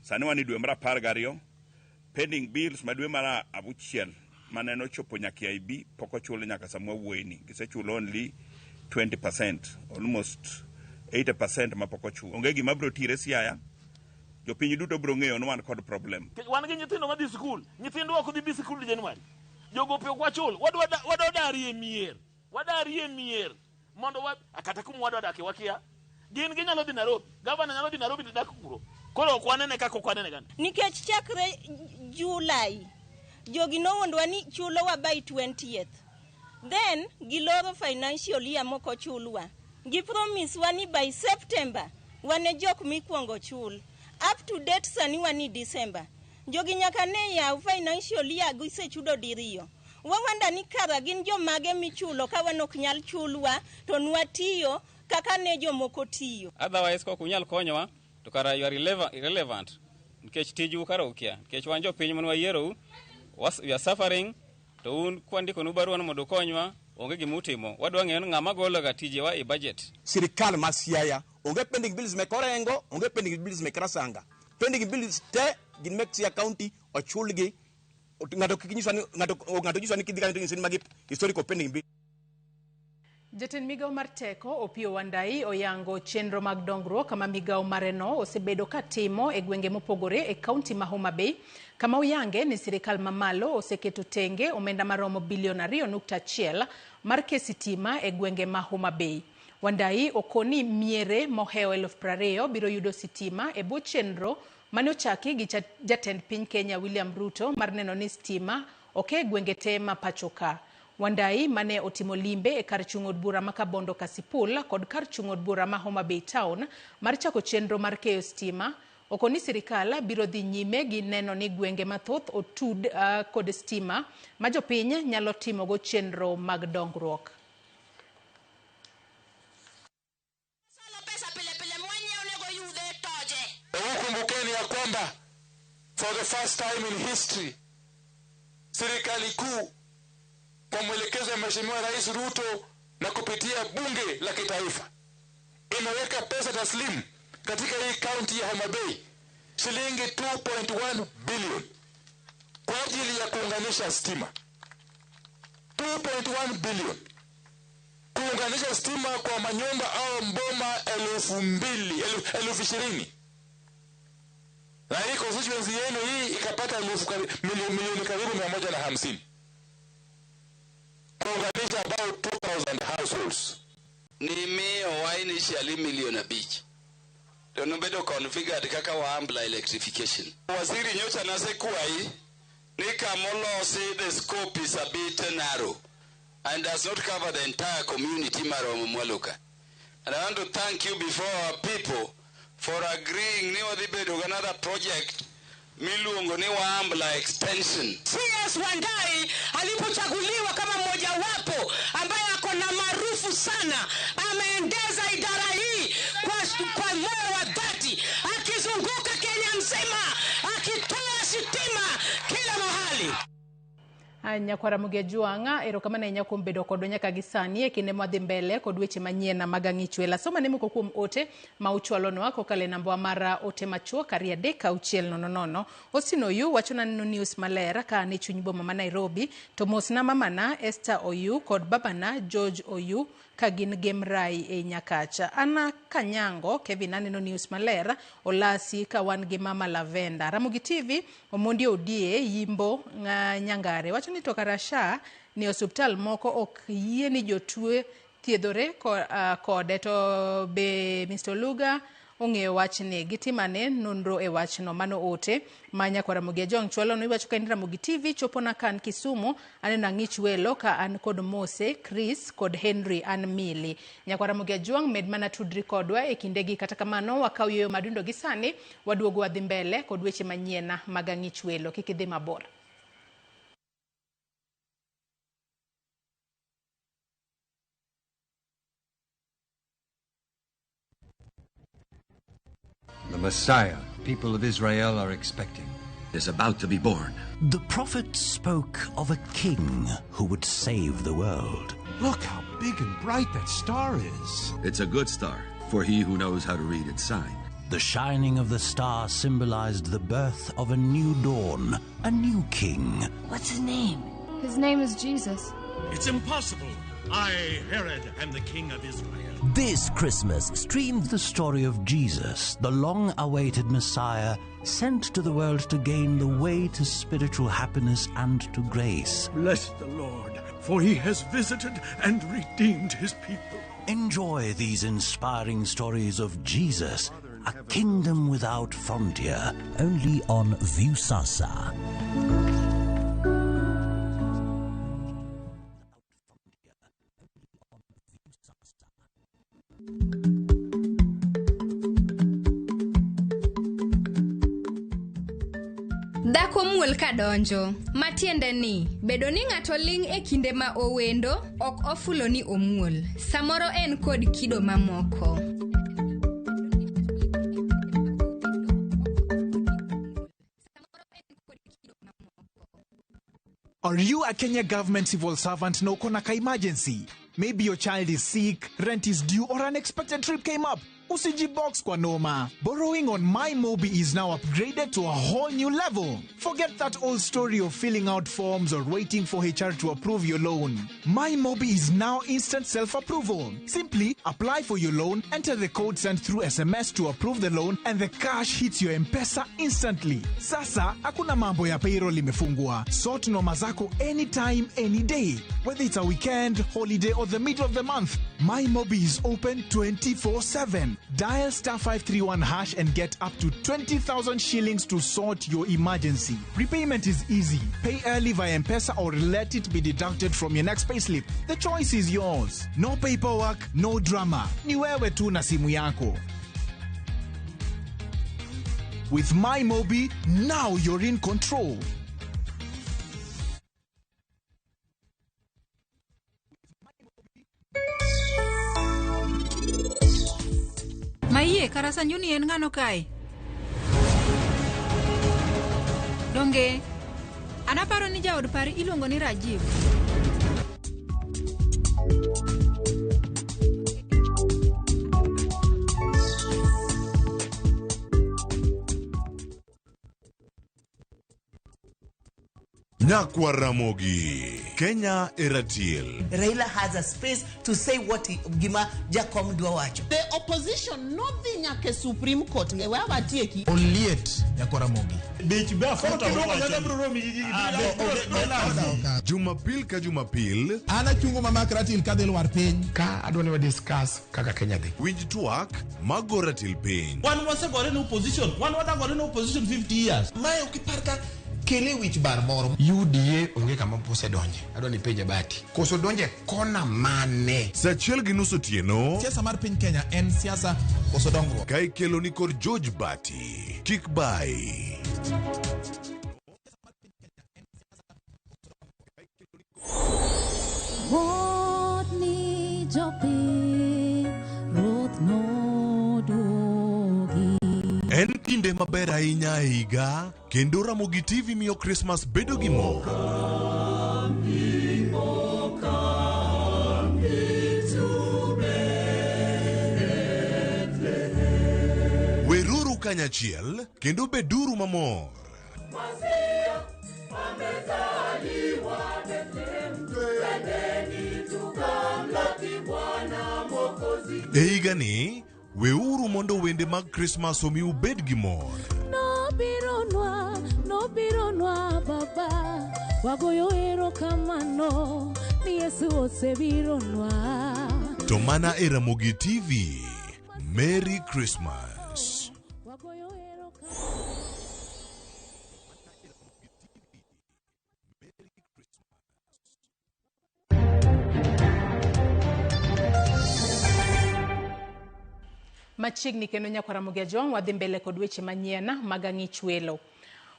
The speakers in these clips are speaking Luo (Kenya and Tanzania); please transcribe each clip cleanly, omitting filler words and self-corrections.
Sani wan dwe mar 12 pending bills madwe mar abuchiel mane no chopo nyaka IB pok ochul nyaka samwa wuoyni. Gisechul only 20%, almost 80% ma pok ochul. Onge gima bro tire Siaya. Jopiny duto bro ng'eyo no wan kod problem. Wan gi nyithindo ma dhi skul, nyithindo ok dhi skul January. Jogo pe kwachul, wadari e mier. Mondo akata kum wadake wakia. Gin ginyalo dhi Nairobi, governor nyalo dhi Nairobi dak kuro. Koro kwanene kako kwanene gan. Nikech chakre July, jogi nowondwa ni chulowa by 20th. Then giloro financial year moko chulwa. Gipromise wani by September wane jok mikwongo chul. Up to date sani wani December. Jogi nyaka ne yaw financial year gisechudo diriyo. Wawanda ni kara gin jomage michulo ka wanok nyal chulwa to nwatiyo kaka ne jomoko tiyo. Otherwise kok unyal konyowa to kara you are irrelevant. Nikech tiju kara ukia. Nikech wan jopiny man wayiero we are suffering to un kwandiko nu barua mondo konywa onge gimutimo. Wadwa ng'eyo ng'ama golo ga tijewa e budget. Sirikal ma Siaya onge pending bills me Korengo, onge pending bills me Krasanga. Pending bills te gin mek Siaya County ochulgi ngato kinyiswa ni kidhika ni magi historical pending bill. Jatend migao mar teko Opiyo Wandayi oyango chenro mag dongruok kama migao mareno osebedo katimo e gwenge mopogore e kaunti ma Homa Bay. Kama uyange ni sirikal mamalo oseketo tenge omenda maromo bilion 2.1 mar kesitima e gwenge ma Homa Bay. Wandayi okoni miere moheo 20,000 biro yudo sitima e bwo chenro mane ochaki gi jatend piny Kenya William Ruto mar neno ni stima oke gwenge te ma pachoka. Wandayi mane otimo limbe e kar chung' od bura ma Kabondo Kasipul kod kar chung' od bura ma Homa Bay Town mar chako chenro mar keyo stima okoni sirikal biro dhi nyime gi neno ni gwenge mathoth otud kod stima ma jopiny nyalo timo go chenro mag dongruok. Ukumbukeni ya kwamba for the first time in history serikali kuu kwa mwelekezo ya Mheshimiwa Rais Ruto na kupitia bunge la kitaifa imeweka pesa taslimu katika hii kaunti ya Homa Bay shilingi 2.1 billion kwa ajili ya kuunganisha stima. 2.1 billion kuunganisha stima kwa manyumba au mboma 20,000 na hii constituency yenu hii ikapata milioni karibu 150 kuunganisha about 2,000 households. Ni miyo wa initially milioni 5 to nobedo configured kaka wa ambla electrification. Waziri nyocha nasekuai ni kamolosi the scope is a bit narrow and does not cover the entire community maromo Mwaluka. And I want to thank you before our people for agreeing ni wadhibedo another project miluongo ni Waambla extension. CS Wandayi alipochaguliwa kama mmoja wapo ambaye ako na maarufu sana ameendeza idara hii kwa moyo wa dhati akizunguka Kenya nzima akitoa sitima kila mahali. Nyakwara Mugejuanga erokamana nyakombedo kod nyaka gisani e kinde madhi mbele kod weche manyien magangichwela soma ne moko kuom ote ma uchwalonwa kokale namba mara ote machuo karia deka uchiel nonono Osino Oyu wachona neno news malera ka ne chuny boma ma Nairobi to mosna mamana Esther Oyu kod babana George Oyu ka gin Gemrai e Nyakacha. Ana Kanyango Kevin aneno news malera olasi ka wan gi mama Lavenda. Ramogi TV omondi odie yimbo Nyangare wachoni to karasha ni hospital moko ok yie ni jotue thiedhore kode to be Mr. Luga ong'eyo wachni gitimane nonro e wachno mano ote ma Nyakwara Mugejuang chwalo no iwacho ka ni Ramogi TV chopo na kan Kisumu anena ng'ich welo ka an kod Mose Chris kod Henry an Mili. Nyakwara Mugejuang med mana tudri kodwa e kindegi kata kamano wakaw yo madundo gi sani waduogo wadhi mbele kod weche manyiena mag ng'ich welo kikidhi mabor. The Messiah people of Israel are expecting is about to be born. The prophet spoke of a king who would save the world. Look how big and bright that star is. It's a good star for he who knows how to read its sign. The shining of the star symbolized the birth of a new dawn, a new king. What's his name? His name is Jesus. It's impossible. I, Herod, am the king of Israel. This Christmas, stream the story of Jesus, the long-awaited Messiah, sent to the world to gain the way to spiritual happiness and to grace. Bless the Lord, for he has visited and redeemed his people. Enjoy these inspiring stories of Jesus, a kingdom without frontier, only on Viusasa. Dhako muol kadonjo, matiende ni, bedo ni ng'ato ling e kinde ma owendo, ok ofulo ni omuol. Samoro en kod kido mamoko. Are you a Kenya government civil servant na uko na ka emergency? Maybe your child is sick, rent is due, or unexpected trip came up. Usijibox kwa noma. Borrowing on MyMobi is now upgraded to a whole new level. Forget that old story of filling out forms or waiting for HR to approve your loan. MyMobi is now instant self-approval. Simply apply for your loan, enter the code sent through SMS to approve the loan, and the cash hits your M-Pesa instantly. Sasa, hakuna mambo ya payroll imefungwa. Sort noma zako anytime, any day. Whether it's a weekend, holiday, or the middle of the month, MyMobi is open 24/7. Dial *531# and get up to 20,000 shillings to sort your emergency. Repayment is easy. Pay early via M-Pesa or let it be deducted from your next payslip. The choice is yours. No paperwork, no drama. Ni wewe tu na simu yako. With MyMobi, now you're in control. Maiye, karasanjuni en ngano kai? Donge, anaparo ni jaod pari iluongo ni Rajiv. Nyakwa Ramogi, Kenya Eratiel. Raila has a space to say what Gima Jacob Dwawacho. The opposition, nothing like a Supreme Court. Onliet Nyakwa Ramogi. Jumapil ka Jumapil. Ana chungo mama Ratil kadel war piny. Ka adwani wa discuss kaka Kenya dhi. Winj tuak magoratil piny. One was gore no opposition. One was gore no opposition 50 years. Mae ukiparka kele wich bar moro. UDA onge kama pose donje. Adwani penje bati. Koso donje kona mane. Sachiel gi nusu tieno. Siasa mar piny Kenya en siasa koso dongruok. Kai kelo ni kod George Bati. Kik bai. Rodney Jopi, Ruth Nodogi. En kinde maber ahinya higa, kendo Ramogi TV miyo Christmas bedo gi mor. Weruru kanyachiel, kendo beduru mamor. E higa ni, weuru mondo wende mag Christmas omi ubed gi mor. No bironwa baba, wagoyo erokamano, ni Yesu osebironwa. To mana e Ramogi TV, Merry Christmas. Machiegni kendo Nyakwa Ramogi Ajong wadhi mbele kod weche manyien mag ang'ich welo.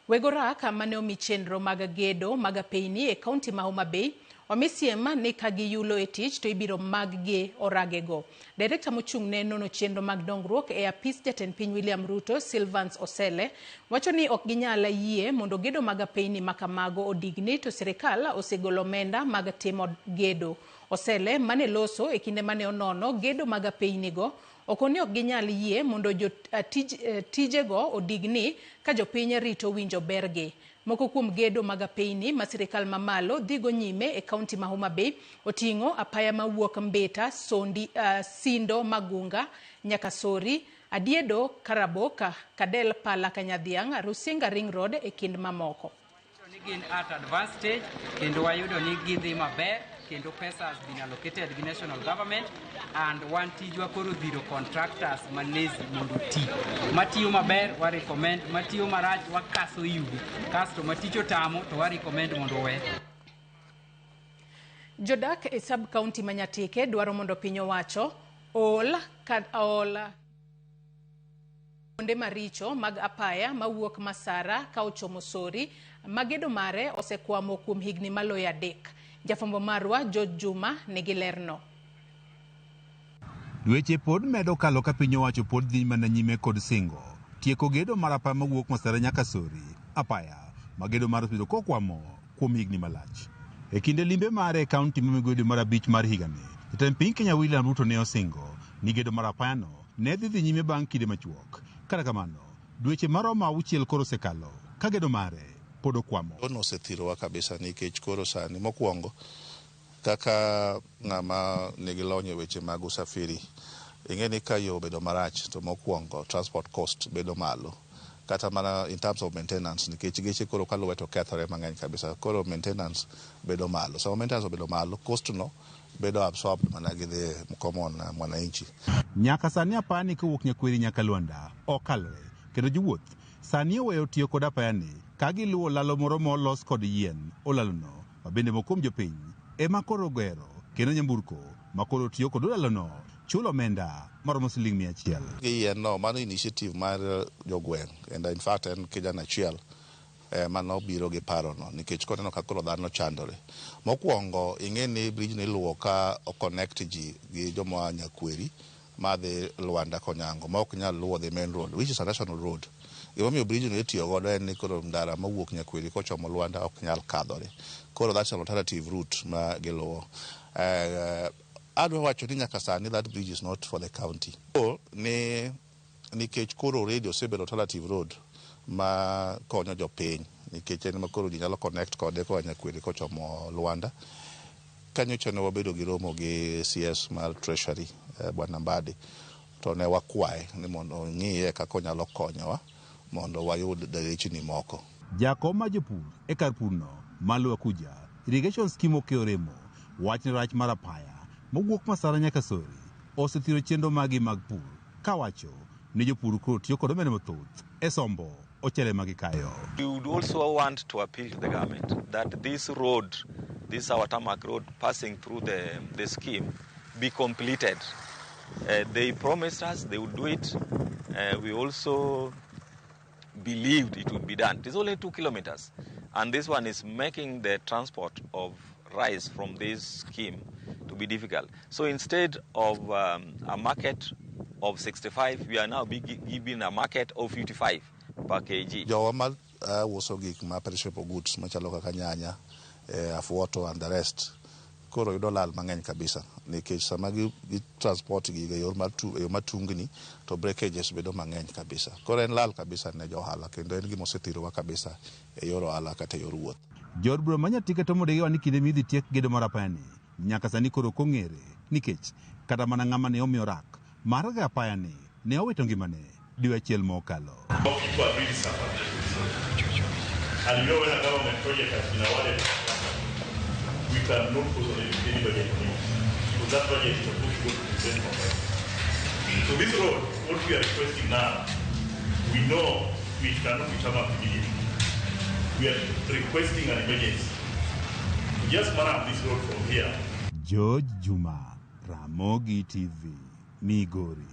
Wegorak mane omi chenro mag gedo mag apeyni e kaunti ma Homa Bay omisiem ni ka giyulo e tich to ibiro mag-gi oragego. Direkta mochung' ne nono chenro mag dongruok e apis jatend piny William Ruto, Sylvans Osele, wacho ni ok ginyal yie mondo gedo mag apeyni makamago odigni to sirikal osegolo omenda mag timo gedo. Osele mane loso e kinde mane onono gedo mag apeynigo Okoni ok ginyal yie mondo tijego odigni ka jopiny rito winjo bergi. Moko kuom gedo mag apeyni ma sirikal mamalo dhigo nyime e kaunti ma Homa Bay oting'o apaya mawuok Mbita, Sindo, Magunga, Nyakasori, Adiedo, Karaboka, Kadel, Pala, Kanyadhiang', Rusinga Ring Road e kind mamoko. Gin at advanced stage kendo wayudo ni gidhi maber kendo pesa has been allocated gi national government and one tijwa koro dhiro contractors malezi mondo ti matiyo maber wa recommend matiyo marach wa kaso yugi kasto maticho tamo to wa recommend mondo we. Jodak e sub county Manyatike dwaro mondo piny owacho ol onde maricho mag apaya mawuok Masara ka ochomo Sori magedo mare osekwamo kuom higni maloyo 3. Jafambo marwa George Juma nigi lerno. Dweche pod medo kalo ka piny owacho pod dhi mana nyime kod singo tieko gedo mar apaya mawuok Masara nyaka Sori, apaya magedo mar osebedo kokwamo kuom higni malach. E kinde limbe mare kaunti mamigodo mar 5 mar higani, jatend piny Kenya William Ruto ne osingo ni gedo mar apayano ne dhi nyime bang' kinde machuok. Kata kamano, dweche maromo 6 koro osekalo ka gedo mare pod okwamo. Ono osethirowa kabisa nikech koro sani mokwongo kaka ng'ama nigi lony e weche mag usafiri, ing'eni ka yo bedo marach to mokwongo transport cost bedo malo. Kata mana in terms of maintenance nikech geche koro kaluwe to kethore mang'eny kabisa, koro maintenance bedo malo. So maintenance bedo malo, cost no bedo absorbed mana gi the common mwananchi. Nyaka sani apani kowuok Nyakweri nyaka Luanda okalore kendo jowuoth sani oweyo tiyo kod apayani ka giluwo lalo moro molos kod yien. Olalono mabende mokuom jopiny ema koro gero kendo nyamburko makoro tiyo kod olalono chulo omenda maromo siling 100. Yien no mano initiative mar jogweng' and in fact en kijana achiel mano biro gi paro no nikech koneno ka koro dhano chandore. Mokwongo ing'eni bridge ni luwo ka o connect ji gi joma Nyakweri madhi Luanda Konyango ma ok nyal luwo the main road which is a national road. Gimomiyo bridge ni itiyo godo en ni koro ndara mawuok Nyakweri kochomo Luanda ok nyal kadhore. Koro that's an alternative route ma giluwo. Adwa wacho ni nyaka sani that bridge is not for the county. So nikech koro radio osebedo alternative road ma konyo jopiny nikech en ma koro ji nyalo connect kode koa Nyakweri kochomo Luanda. Kanyocha ne wabedo gi romo gi CS mar Treasury Bwana Mbadi to ne wakwaye ni mondo ng'iye kaka onyalo konyowa mondo wayud derechni moko. Jakom ma jopur e kar purno Maluwa Kuja irrigation scheme okeoremo wach ni rach mar apaya mowuok Masara nyaka Sori osethiro chenro magi mag pur kawacho ni jopur koro tiyo kod omenda mathoth e sombo ochele magikayo. We would also want to appeal to the government that this road, this our tarmac road passing through the scheme be completed. They promised us they would do it. We also believed it would be done. It is only 2 kilometers. And this one is making the transport of rice from this scheme to be difficult. So instead of a market of 65, we are now giving a market of 55 per kg. Jowa ma uso gik ma perishable goods machalo kaka nyanya, afuoto and the rest koro yudo lal mang'eny kabisa nikech sama gi transport gi e yor matungni to breakages bedo mang'eny kabisa. Koro en lal kabisa ne johala kendo en gima osethirowa kabisa e yor ohala kata e yor wuoth. Jod bura Manyatike to modegiwa ni kinde midhi tiek gedo mar apayani nyaka sani koro kong'ere nikech kata mana ng'ama ne omiyo rak mar ga apayani ne owito ngimane dwe achiel mokalo. And you know when a government project has been awarded, we cannot put on anybody anymore. Because that project is a push go to the same government. So this road, what we are requesting now, we know we cannot be turned up immediately. We are requesting an emergency. To just man up this road from here. George Juma, Ramogi TV, Migori.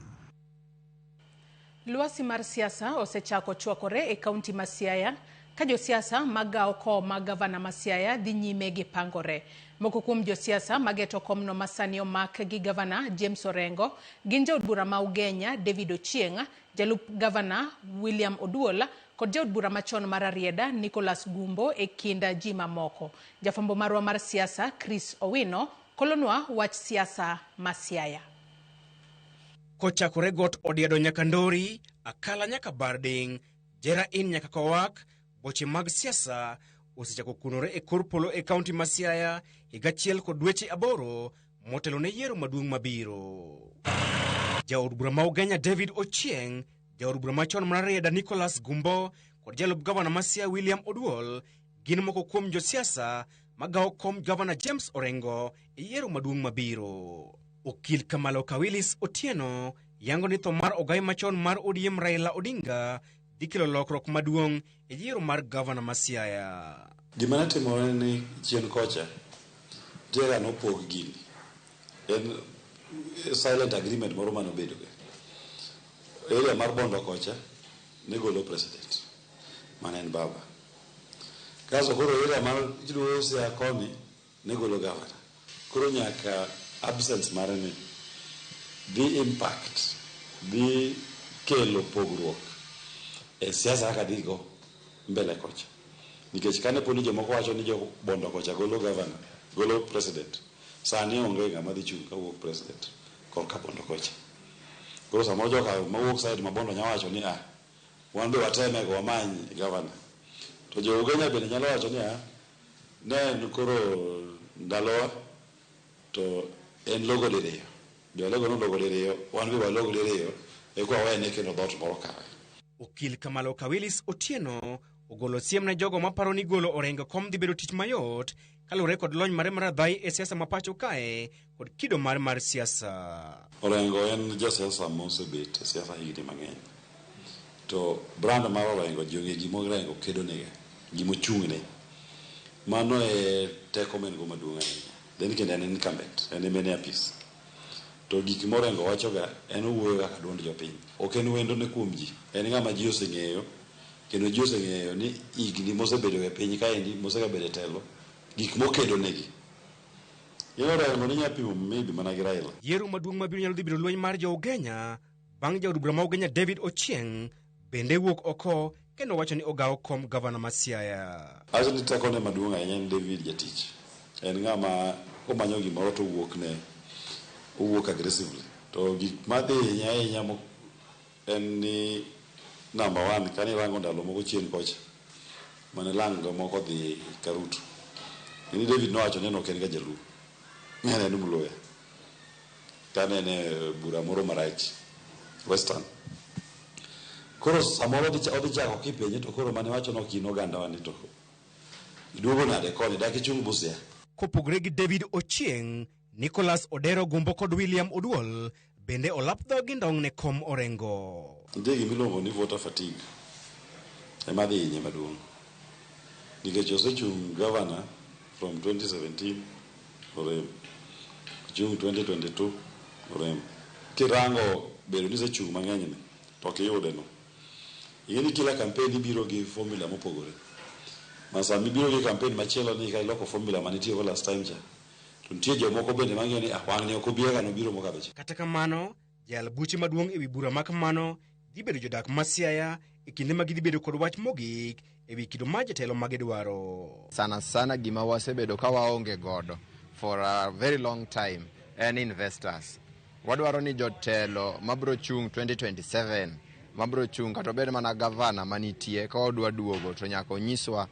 Lwasi mar siasa osechako chwakore e kaunti ma Siaya ka josiasa magawo kom mag gavana ma Siaya dhi nyime gi pangore. Moko kuom josiasa mageto komno masani omak gi gavana James Orengo gin jaod bura ma Ugenya David Ochieng, jalup gavana William Oduola kod jaod bura machon mar Arieda Nicholas Gumbo e kinda ji mamoko. Jafambo marwa mar siasa Chris Owino kolonwa wach siasa ma Siaya. kochakore got Odiedo nyaka Ndori, Akala nyaka Barding, Jera In nyaka Kowak, boche mag siasa osechako kunore e kor polo e kaunti ma Siaya higa achiel kod dweche 8 motelo ne yiero maduong' mabiro. Jaod bura ma Ugenya David Ochieng, jaod bura machon mar Rieda Nicholas Gumbo kod jalup gavana ma Siaya William Oduol gin moko kuom josiasa magawo kom gavana James Orengo e yiero maduong' mabiro. Okil Kamalo Kawilis Otieno yango ni tho mar ogai machon mar ODM Raila Odinga dikelo lokruok maduong' e yiero mar gavana ma Siaya. Gima notimore ni chien kocha Jera nopog gini en silent agreement moro manobedo go area mar Bondo kocha ne golo president mana en baba kaso koro area mar Jidwo Siaya koni ne golo gavana koro nyaka absence mare ni the impact the kelo pogruok e siasa kaka digo mbele kocha nikech kane poni jomoko wacho ni jo Bondo kocha golo gavana golo president sani onge ng'ama dhi chung' kawuok president korka Bondo kocha koro samoro joka mawuok side ma Bondo nyawacho ni wan be wateme go wamany gavana to jo Ugenya bende nyalo wacho ni ne koro ndalowa to en logo diriyo jo logo no logo diriyo wan be walogo diriyo e kwa wene kendo dot moro kae. Okil Kamalo Kawilis Otieno ogolo siem ne jogo maparo ni golo Orengo kom dhi bedo tich mayot kalure kod lony mare mar dhai e siasa ma pacho kae kod kido mar siasa. Orengo en jasiasa mosebet e siasa higni mang'eny to brand mar Orengo jonge gimo Orengo kedo nege gimo chung'ne mano e teko men go maduong' ahinya then kendo en incumbent en mene apis to gik morengo wachoga en wuoyo kaka duond jopiny ok en wendo ne kuom ji en ng'ama ji oseng'eyo kendo ji oseng'eyo ni higni mosebedo e piny kaendi mosebedo e telo gik mokedo negi Orengo ni nyapimo maybe mana gi Raila. Yiero maduong' mabiro nyalo dhi bedo lweny mar jo Ugenya bang' jaod bura ma Ugenya David Ochieng bende wuok oko kendo wacho ni ogawo kom gavana ma Siaya. Aso ni tekone maduong' ahinya en David Jatich en ng'ama komanyo gimoro to owuok aggressively to gik madhi ahinya en ni number 1 kani rango ndalo moko chien kocha mane lango moko dhi Karutu ni David nowacho ni ok en ga jaluo ng'ene ni Mluya kane ne bura moro marach Western koro samoro odhi chako kipenje to koro mane wacho no kino ganda wani to duogo nade koni dak ichung' Busia. Kopogre gi David Ochieng, Nicholas Odero Gumbo kod William Oduol bende olap dhogi ndong' ne kom Orengo. Nitie gimiluongo ni voter fatigue ema dhi hinye maduong' nikech osechung' governor from 2017 orem ochung' 2022 orem kirango bedo ni sechung' mang'enyne to ok iyude no ing'eni kila campaign ibiro gi formula mopogore masa mibiro gi campaign machielo ni ka iloko formula manitiyogo last time cha to nitie jomoko bende mang'eyo ni wang' ne ok obiega nobiro mokabecha. Kata kamano jal buche maduong' ewi bura ma kamano dhi bedo jodak ma Siaya e kinde ma gidhi bedo kod wach mogik ewi kido ma jatelo ma gidwaro. Sana gima wasebedo ka waonge godo for a very long time en investors. Wadwaro ni jotelo mabro chung 2027 mabro chung kata bed mana gavana manitie ka odwa duogo to nyaka onyiswa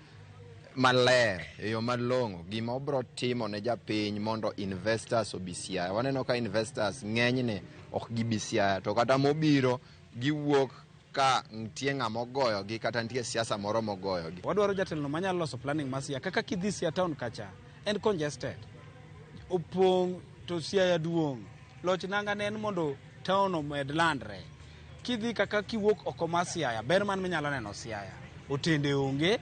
maler e yo malong'o gima obro timo ne japiny mondo investors obi Siaya. Waneno ka investors ng'enyne ok gibi Siaya to kata mobiro giwuok ka ntie ng'ama ogoyogi kata ntie siasa moro mogoyogi. Wadwaro jatelo manyalo loso planning ma Siaya kaka kidhi Siaya town kacha en congested opong to Siaya duong' loch nanga ne en mondo town omed landre kidhi kaka kiwuok oko ma Siaya ber man minyalo neno Siaya otende onge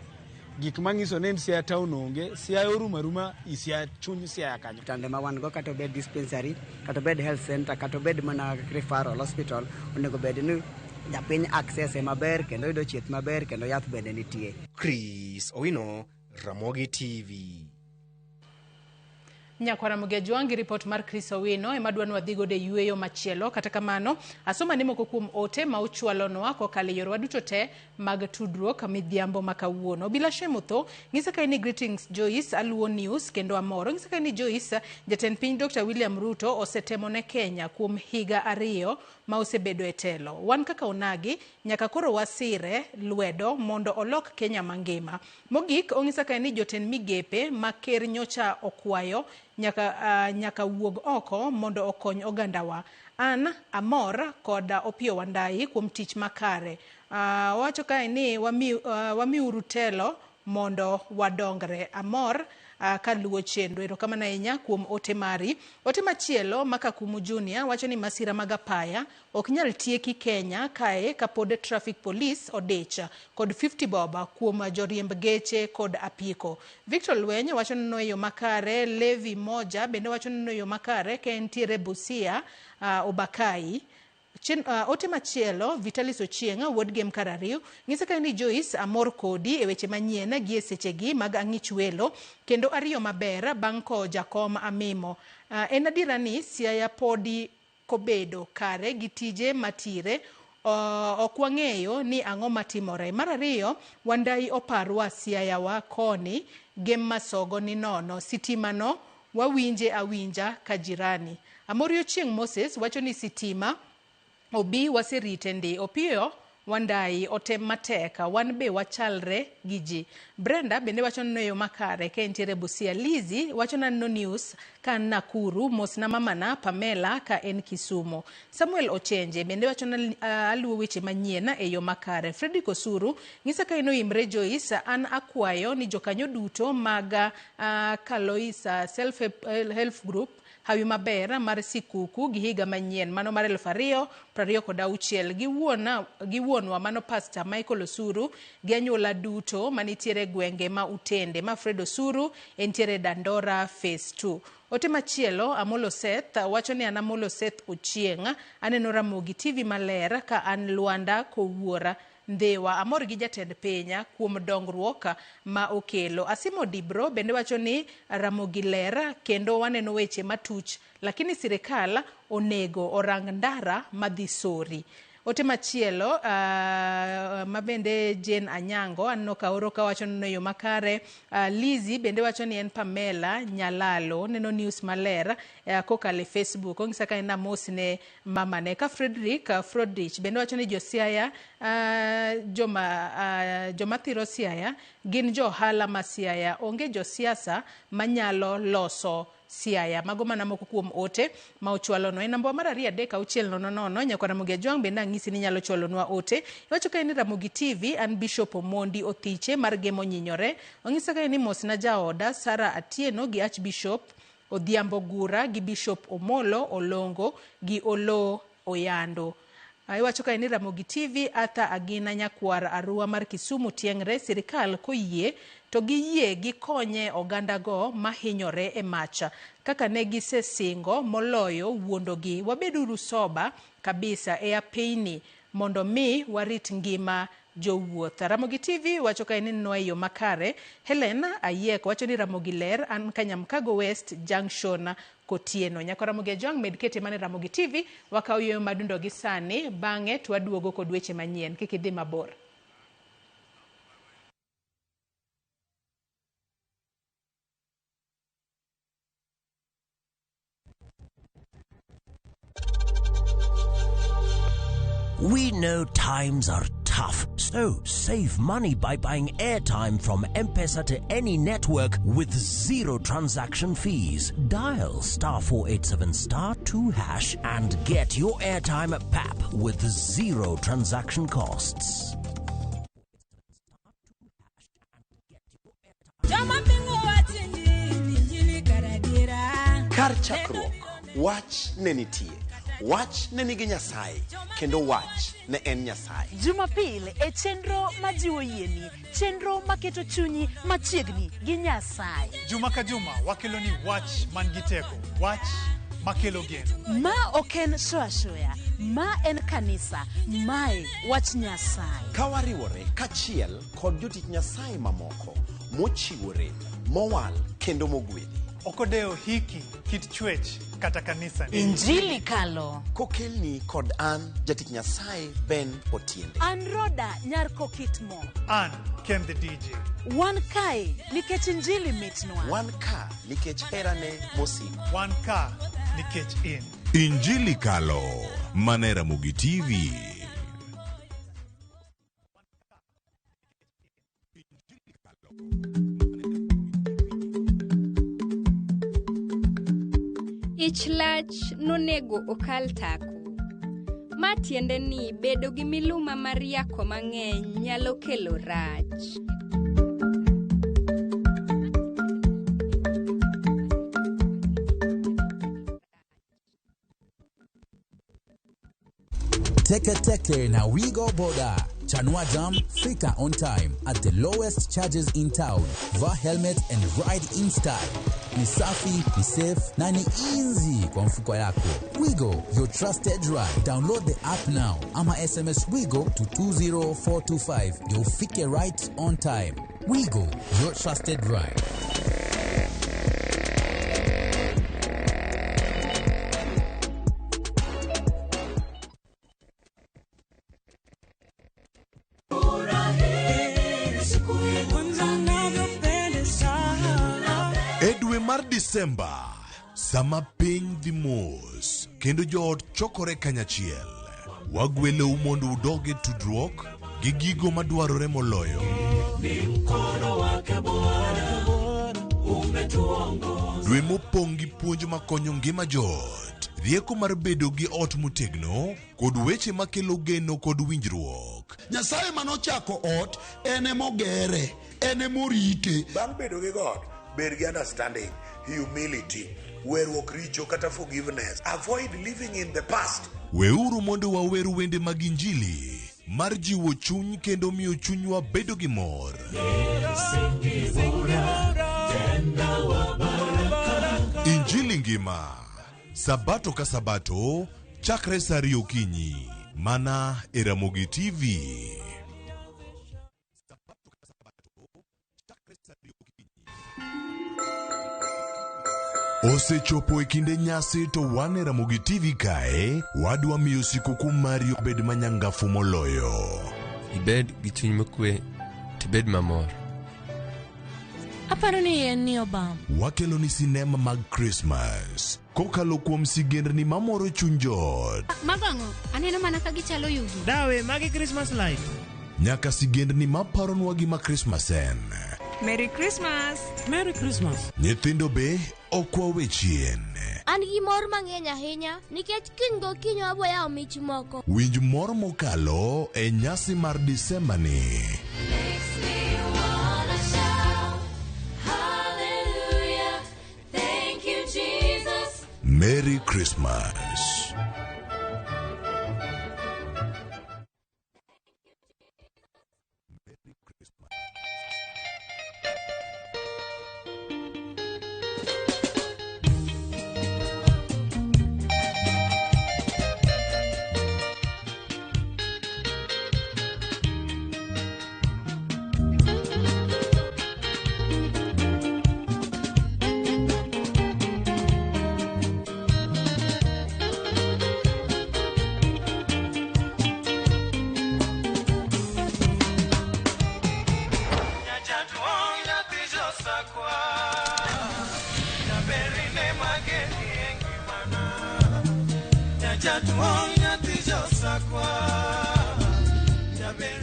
gik manyiso ne Siaya town onge Siaya oruma Siaya chuny Siaya kanyo tande ma wan go kata bed dispensary kata bed health center kata bed mana referral hospital onego bed ni japiny access maber kendo yudo chieth maber kendo yath bende nitie. Chris Owino, Ramogi TV. Nyakwara Mugejwangi report mar Chris Owino emadwano wadhigo de yueyo machielo kata kamano asoma ni moko kuom ote ma uchwalonwa kokalo yorwa duto te mag tudruok midhiambo makawuono. Bila shemotho ng'isa ka ni greetings Joyce Aluo News kendo amoro ng'isa ka ni Joyce jatend piny Dr. William Ruto osetemo ne Kenya kuom higa 2 ma osebedo e telo. Wan kaka onagi nyaka koro wasire lwedo mondo olok Kenya mangima. Mogik ong'isa ka ni jotend migepe ma ker nyocha okwayo nyaka wuog oko mondo okony ogandawa. An amor koda Opiyo Wandayi kuom tich makare. Wacho kae ni wamiuru telo mondo wadongre. Amor kaluwo chenro. Erokamano ahinya kuom ote mari. Ote machielo Makakumu Junior wacho ni masira mag apaya ok nyal tieki Kenya kae kapod traffic police odecha kod 50 boba kuom joriemb geche kod apiko. Victor Lweny wacho ni no yo makare. Levi Moja bende wacho ni no yo makare ka entiere Busia Obakai. Ote machielo Vitalis Ochienga wuod game karariyo ng'isa ka ni Joyce amor kodi e weche manyien gi sechegi mag ang'ich welo kendo ariyo maber bang' ko jakom amimo. En adiera ni Siaya podi kobedo kare gi tije matire ok wang'eyo ni ang'o matimore. Mar ariyo Wandayi oparwa Siaya wa koni game masogo ni nono sitima no wawinje awinja kajirani. Amorio Chieng Moses wacho ni sitima obi waserite ndi. Opiyo Wandayi otem mateka wan be wachalre gi ji. Brenda bende wacho ni yo makare ka entiere Busia. Lizi wacho na no news ka Nakuru mosna mamana Pamela ka en Kisumu. Samuel Ochenje bende wacho na aluwo weche manyien e yo makare. Fredrick Osuru ng'isa ka ino Imre Joyce an akwayo ni jokanyo duto mag Kaloisa Self Help Group hawi maber mar sikuku gi higa manyien mano mar 2026 gi wuonwa mano Pastor Michael Osuru gi anyuola duto manitiere gwenge ma Utende ma Fred Osuru entiere Dandora phase 2. Ote machielo Amolo Seth wacho ni an Amolo Seth Ochieng aneno Ramogi TV maler ka an Luanda Kowuora Ndewa. Amor gi jatend penya kuom dongruok ma okelo. Asimo Dibro bende wacho ni Ramogi ler kendo waneno weche matuch lakini sirikal onego orang ndara madhi sori. Ote machielo mabende Jane Anyango anno ka oro ka wacho no yo makare. Lizi bende wacho ni en Pamela Nyalalo neno news maler kokale Facebook ong'isa ka en mosne mamane. Ka Frodrich bende wacho ni Josiaya joma thiro Siaya gin johala ma Siaya onge josiasa manyalo loso Siaya. Mago mana moko kuom ote ma ochwalono. E namba mar 2 Nyakwara Mugejwangi bende ang'isi ni nyalo chwalonwa ote. Iwacho ka ni Ramogi TV an Bishop Omondi Othiche mar Gemo Nyinyore. Ong'isa ka ni mosna jaoda Sara Atieno gi Archbishop Odhiambo Gura gi Bishop Omolo Olongo gi Olo Oyando. Iwacho ka ni Ramogi TV ata agina Nyakwar Arua mar Kisumu tiengre sirikal koyie to giyie gikonye oganda go mahinyore e macha kaka ne gisesingo moloyo wuondogi. Wabeduru soba kabisa e apeini mondo mi warit ngima jowuoth. Ramogi TV wacho ka ni no yo makare. Helen Ayek wacho ni Ramogi ler an Kanyamkago West Junction Kotieno. Nyakwara Mugejwangi medkete mane Ramogi TV wakaw yo madundo gi sani bang'e twaduogo kod weche manyien kik idhi mabor. We know times are tough, so save money by buying airtime from M-Pesa to any network with zero transaction fees. Dial *487*2# and get your airtime PAP with zero transaction costs. Kar chakruok, wach ne nitie. Wach ne nigi Nyasaye, kendo wach ne en Nyasaye. Jumapil e chenro majiwo yieni, chenro maketo chunyi machiegni gi Nyasaye. Juma ka juma wakeloni wach man gi teko, wach makelo geno. Ma oken shoya, ma en kanisa, mae wach Nyasaye. Kawariwore kachiel kod jotich Nyasaye mamoko mochiwore, mowal kendo mogwedhi. Okodeo hiki kit chwech kata kanisa ni. Injili kalo. Kokelni kod an jatich Nyasaye Ben Otiende. An Roda nyar kokitmo. An Ken the DJ. Wan kae nikech injili mitnwa. Wan ka nikech herane mosiko. Wan ka nikech in. Injili kalo mana Ramogi TV. Ich lach nonego okal tako. Ma tiende ni bedo gi miluma mar yako mang'eny nyalo kelo rach. Teke na Wigo Boda. Chanua Jam, fika on time at the lowest charges in town. Va helmet and ride in style. Ni safi, ni safe, na ni easy kwa mfuko yako. Wigo, your trusted ride. Download the app now. Ama SMS Wigo to 20425. You'll fike right on time. Wigo, your trusted ride. Edwe mar Disemba, sama piny dhi mos, kendo joot chokore kanyachiel. Wagwelou mondo udoge tudruok gi gigo madwarore moloyo. Dwe mopong' gi puonj makonyo ngima joot, rieko mar bedo gi ot motegno, kod weche makelo geno kod winjruok. Nyasaye manochako ot, ene mogere, ene morite. Bang' bedo gi God, bed gi understanding, humility, weruok richo kata forgiveness. Avoid living in the past. Weuru mondo wawer wende mag Injili, mar jiwo chuny kendo miyo chunywa bedo gi mor. Injili ngima, Sabato ka Sabato, chakre saa 2 okinyi, mana Ramogi TV. Osechopo e kinde nyasi to wan Ramogi TV kae, wadwa miyo sikuku mari obed manyangafu moloyo. Ibed gi chuny mokwe, tibed mamor. Aparo ni en ni Obama. Wakelo ni sinema mag Christmas, kokalo kuom sigendni mamoro chuny joot. Magango, aneno mana ka gichalo yugi. Dawe, magi Christmas light. Nyaka sigendni maparonwa gima Christmas en. Merry Christmas. Merry Christmas. Nyithindo be okwawe chien. An gi mor mang'eny ahinya nikech kiny gokinyi waboyawo mich moko. Winj mor mokalo e nyasi mar Disemba ni. Merry Christmas.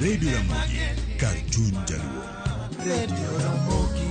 Radio Ramogi, Cartoon Jaluo. Radio Ramogi.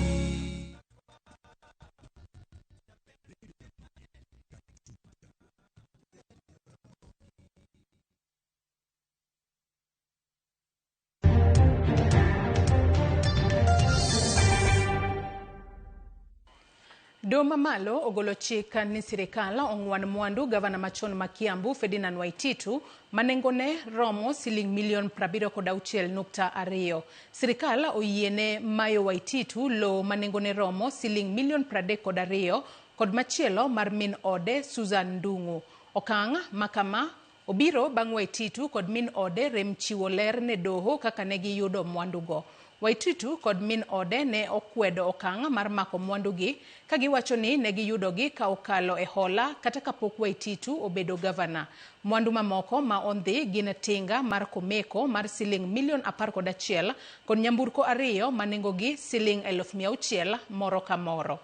Doma malo ogolo chik ni sirikal ong'wan mwandu gavana machon ma Kiambu Ferdinand Waititu manengone romo $76.2. Sirikal oyiene mayo Waititu lo manengone romo $32 kod machielo mar min ode Susan Ndung'u. Okang' makama obiro bang' Waititu kod min ode rem chiwo ler ne doho kaka ne giyudo mwandugo. Waititu kod min ode ne okwedo okang' mar mako mwandugi ka giwacho ni ne giyudogi ka okalo e hola kata kapok Waititu obedo gavana. Mwandu mamoko ma ondhi gin tinga mar komeko mar siling $11,000,000 kod nyamburko 2 ma nengogi siling $600,000 moro ka moro.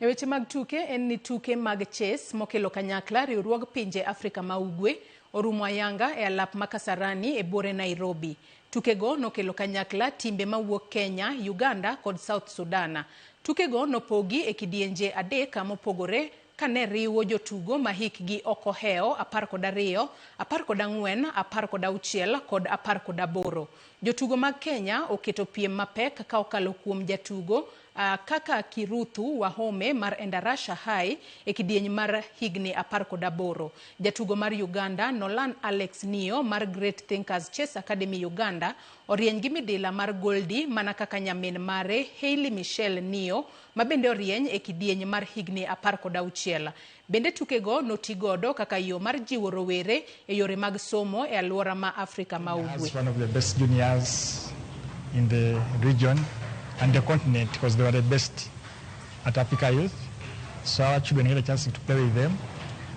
E weche mag tuke en ni tuke mag chess mokelo kanyakla riwruog pinje Afrika ma Ugwe orumo ayanga e alap ma Kasarani e bore Nairobi. Tukego nokelo kanyakla timbe mawuok Kenya, Uganda kod South Sudan. Tukego nopogi e kidienje 3 mopogore kane riwo jotugo ma hikgi okoheo 12, 14, 16 kod 18. Jotugo mag Kenya oketo piem mapek ka okalo kuom jatugo kaka Kiruthu Wahome mar Endarasha High e kidieny mar higni 18. Jatugo mar Uganda Nolan Alex Nio mar Great Thinkers Chess Academy Uganda orieny gi midila mar goldi mana kaka nyamin mare Hailey Michelle Nio mabende orieny e kidieny mar higni 16. Bende tukego notigodo kaka yo mar jiwo rowere e yore mag somo e alwora ma Afrika ma Ugwe. One of the best juniors in the region and the continent because they were the best at Africa Youth. So our children get a chance to play with them.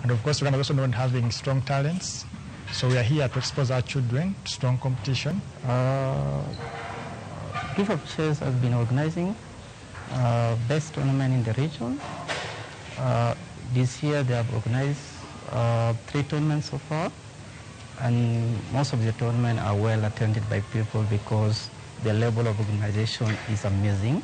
And of course, we're also known having strong talents. So we are here to expose our children to strong competition. Gift of Chess has been organizing best tournament in the region. This year they have organized 3 tournaments so far. And most of the tournaments are well attended by people because the level of organization is amazing.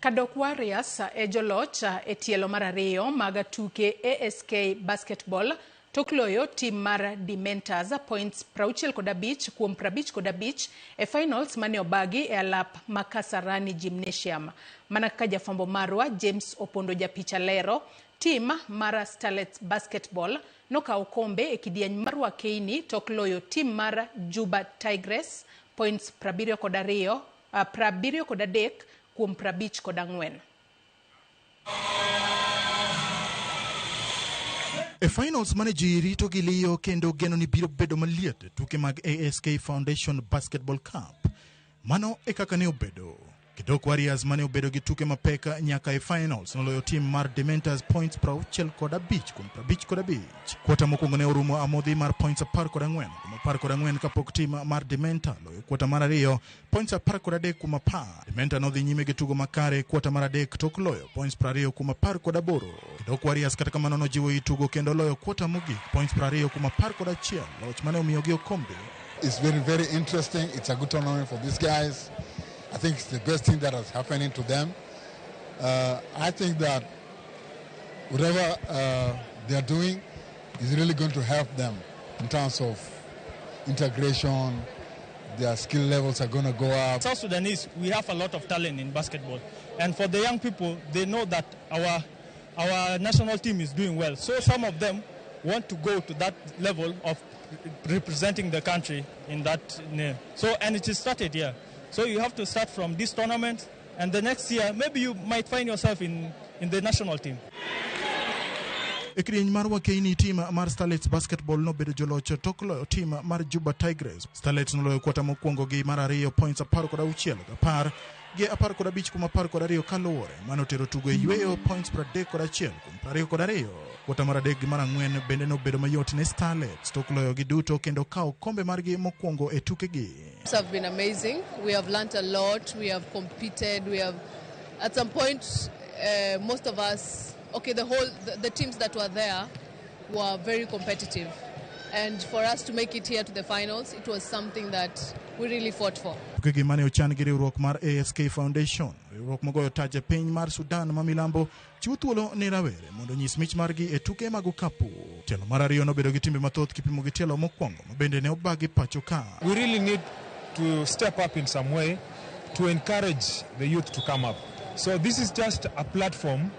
Kadok Warriors e joloch e tielo mar 2 mag tuke ASK Basketball tokloyo tim mar Dementors points 65 kuom 55 e finals mane obagi e alap ma Kasarani Gymnasium. Mana kaka jafambo marwa James Opondo japicha lero, tim mar Starlets Basketball nokawo kombe e kidieny mar Wakeini tokloyo tim mar Juba Tigers points 72 kuom 54. E finals mane ji rito gi liyo kendo geno ni biro bedo maliet tuke mag ASK Foundation Basketball Cup. Mano e kaka ne obedo. Kadok Warriors mane obedo gi tuke mapeka nyaka e finals noloyo tim mar Dementors points 65 kuom 55. Kwota mokwongo ne orumo amodhi mar points 14 kuom 14 kapok tim mar Dementor loyo kwota mar 2 points 13 kuom 10. Dementor nodhi nyime gi tugo makare kwota mar 3 tok loyo points 20 kuom 18. Kadok Warriors kata kamano nojiwo itugo kendo loyo kwota mogik points 20 kuom 11. Loch mane omiyo gi okombe. It's very interesting. It's a good tournament for these guys. I think it's the best thing that is happening to them. I think that whatever they are doing is really going to help them in terms of integration. Their skill levels are going to go up. South Sudanese, we have a lot of talent in basketball. And for the young people, they know that our national team is doing well. So some of them want to go to that level of representing the country in that name. So, and it is started here. So you have to start from this tournament, and the next year, maybe you might find yourself in the national team. E kidieny mar Wakeini tim mar Starlets Basketball nobedo joloch tokloyo tim mar Juba Tigers. Starlets noloyo kwota mokwongo gi mar 2 points 16 gi 15 kuom 12 kaluwore. Mano tero tugo e yweyo points 31 kuom 22. Kwota mar 3 gi mar 4 bende nobedo mayot ne Starlets tokloyo gi duto kendo kawo kombe margi mokwongo e tukegi. It's have been amazing. We have learned a lot. We have competed. We have, at some point, most of us, the teams that were there were very competitive. And for us to make it here to the finals, it was something that we really fought for. Tukegi mane ochan gi riwruok mar ASK Foundation, riwruok mogoyo taje piny mar Sudan ma milambo, chiwo thuolo ne rawere mondo nyis mich margi e tuke mag okapu. Tielo mar 2 nobedo gi timbe mathoth kipimo gi tielo mokwongo mabende ne obagi pacho ka. We really need to step up in some way to encourage the youth to come up. So this is just a platform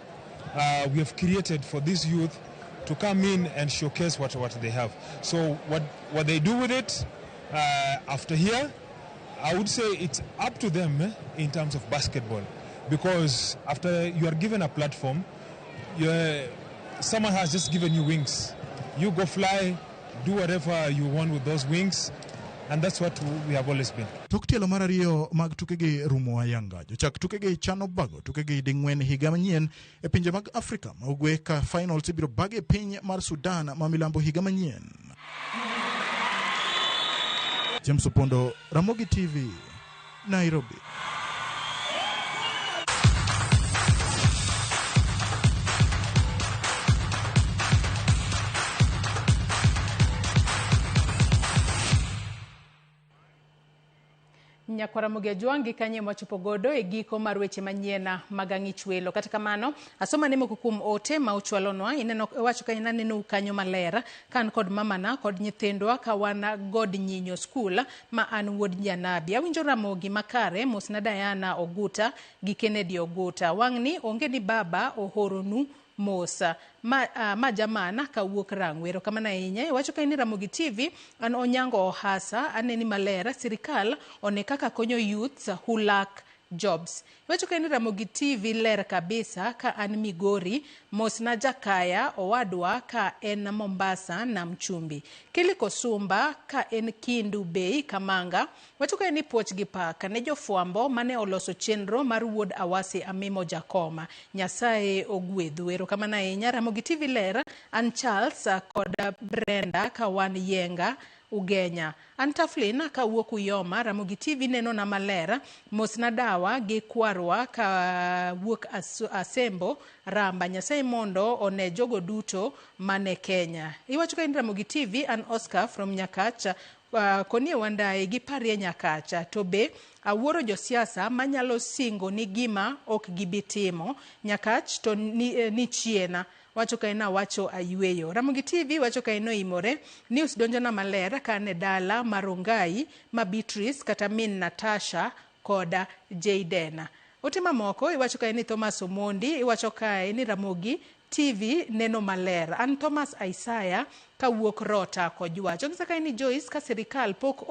we have created for this youth to come in and showcase what they have. So what they do with it after here, I would say it's up to them in terms of basketball, because after you are given a platform, someone has just given you wings. You go fly, do whatever you want with those wings, and that's what we have always been. Tok tielo mar ariyo mag tukegi rumo ayanga. Jochak tukegi chano bago tukegi dingwen higa manyien e pinje mag Afrika ma ugwe ka finals ibiro bage piny mar Sudan ma milambo higa manyien. James Opondo, Ramogi TV, Nairobi. Nyakwara Mugejuangi kanye mwachopo godo e giko mar weche manyiena mag ang'ich welo. Kata kamano, asoma ne moko kuom ote ma uchwalonwa ineno wacho ka inaneno kanyo malera kan kod mamana kod nyithindwa ka wana god nyinyo school ma an wuod Janabi. Awinjo Ramogi makare mosna Diana Oguta gi Kennedy Oguta. Wang'ni onge ni baba ohoronu Mosa ma jamana ka wuok rangwero kama na inya wacho ka ni Ramogi TV an onyango ohasa aneni malera sirikal one kaka konyo youths who lack jobs. Wacho ka ni Ramogi TV ler kabisa ka an Migori mosna Jakaya owadwa ka en Mombasa na Mchumbi. Kili Kosumba ka en Kindu Bay Kamanga. Wacho ka ni Poch gi Paka ne jofuambo mane oloso chenro mar wuod Awasi Amimo Jakoma. Nyasaye ogwedhu. Ero kama na inya Ramogi TV ler an Charles kod Brenda ka wan Yenga Ugenya. Antaflina ka wuok Uyoma. Ramogi TV neno na malera mosna dawa gi kwarwa ka wuok Asembo Ramba. Nyasaye mondo one jogo duto mane Kenya. Iwacho ka ni Ramogi TV an Oscar from Nyakacha konie wandae gi parie Nyakacha. To be awuoro josiasa manyalo singo ni gima ok gibitimo Nyakach to ni chiena. Wacho ka ina wacho ayueyo. Ramogi TV wacho ka ino imore news donjona malera ka ne dala Marongai ma Beatrice kata min Natasha koda Jaydena. Otima moko iwacho ka ni Thomas Omondi iwacho ka ni Ramogi TV neno malera. An Thomas Isaiah ka wuok Rota kojwa. Chokisa ka ni Joyce ka serikal pok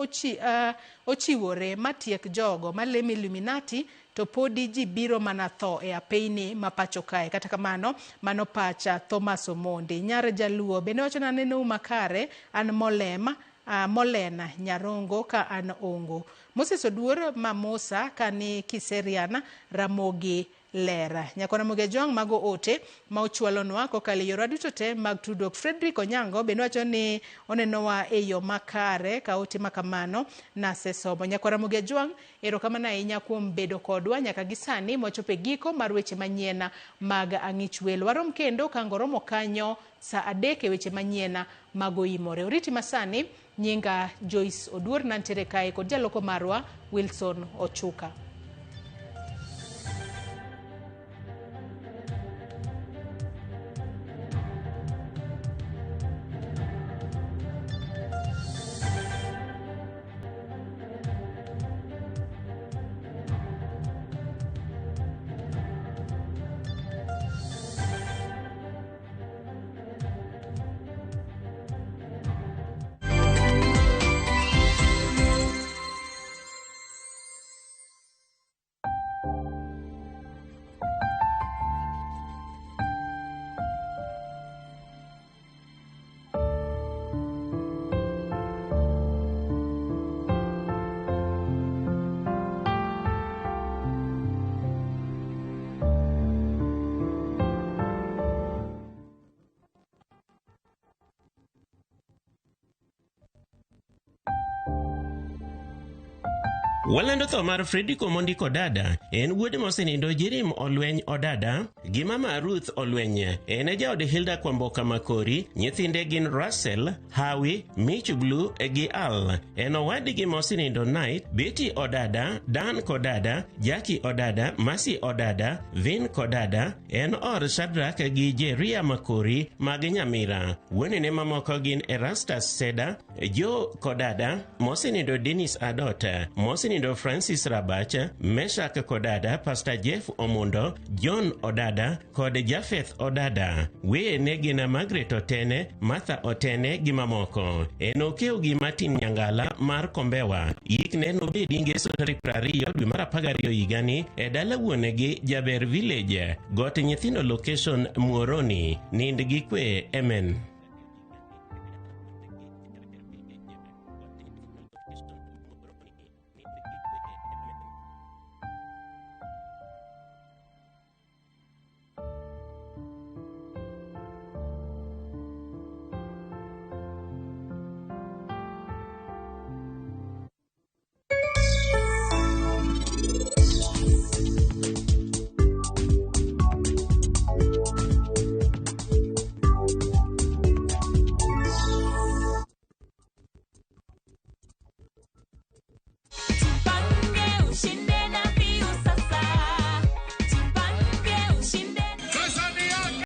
ochiwore matiek jogo malemi Illuminati to podi ji biro mana tho e apeini mapacho kae. Kata kamano mano pacha Thomas Omondi. Nyar Jaluo bende wacho na neno makare an Molena Nyarongo ka an Ongo. Moses Oduor Mamosa ka ni Kiseriana Ramogi lera. Nyakwara Mugejuang mago ote ma uchwalonwa kokali yora duto te mag tudok. Frederick Onyango bende wacho ni onenowa e yo makare ka ote makamano na sesomo. Nyakwara Mugejuang erokamano ahinya kuom bedo kodwa nyaka gisani mochope giko mar weche manyiena mag ang'ich welo. Warom kendo kangoromo kanyo sa 3 weche manyiena mago imore. Oriti masani nyinga Joyce Oduor nantere kae kod jaloko marwa Wilson Ochuka. Walando tho mar Fredrick Omondi Kodada en wuod mosenindo Jirim Olweny Odada gi mama Ruth Olweny en jaod Hilda Kwamboka Makori. Nyithinde gin Russell, Hawi, Mich Blue gi Al. En owadgi mosenindo Night, Betty Odada, Dan Kodada, Jackie Odada, Masi Odada, Vin Kodada. En or Shadrack gi Jeria Makori mag Nyamira. Wuonene mamoko gin Erastus Seda, Joe Kodada, mosenindo Dennis Adota, mosenindo monindo Francis Rabach, Meshak Kodada, Pastor Jeff Omondo, John Odada kod Jafeth Odada. Weye ne gina Margaret Otene, Martha Otene gi mamoko. Enokeo gi Martin Nyangala mar Kombewa. Yikne nobedi ngeso tarik 20 dwe mar 12 higani e dala wuonegi Jaber Village, got nyithindo location Muoroni. Nind gi kwe, amen.